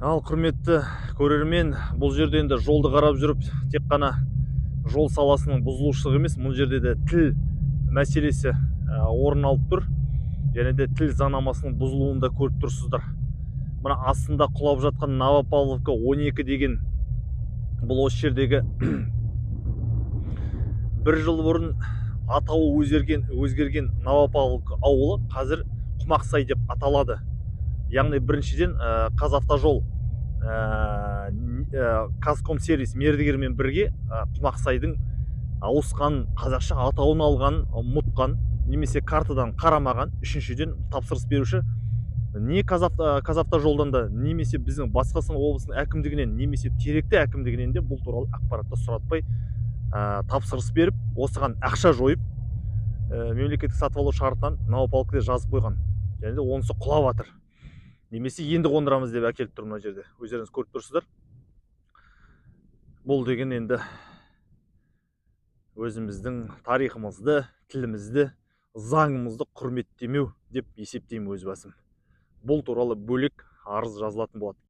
Ал құрметті көрермен, бұл жерде енді жолды қарап жүріп, тек қана жол саласының бұзылушылығы емес, бұл жерде де тіл мәселесі орын алып тұр. Және де тіл заңнамасының бұзылуын да көріп тұрсыздар. Мына астында құлап жатқан Новопавловка 12 деген бұл осы жердегі бір жыл бұрын атауы өзгерген Новопавловка ауылы қазір Құмақсай деп аталады. Яғни біріншіден Қазавтожол Казкомсервис мердігермен бірге Құмақсайдың ауысқан, қазақша атауын алған, ұмытқан, немесе картадан қарамаған. Үшіншіден тапсырыс беруші не Қазавтожолдан да, немесе біздің басқасын облыстың әкімдігінен, немесе теректі әкімдігінен де бұл туралы ақпаратты сұратпай тапсырыс беріп, осыған ақша жойып, мемлекеттік сатып алу шартынан Новопавловкада жазып қойған. Және де онысы құлап жатыр. Немесе енді қондырамыз деп әкеліп тұр мына жерде. Өздеріңіз көріп тұрсыздар. Бұл деген енді өзіміздің тарихымызды, тілімізді, заңымызды құрметтемеу деп есептеймін өз басым. Бұл туралы бөлек арыз жазылатын болады.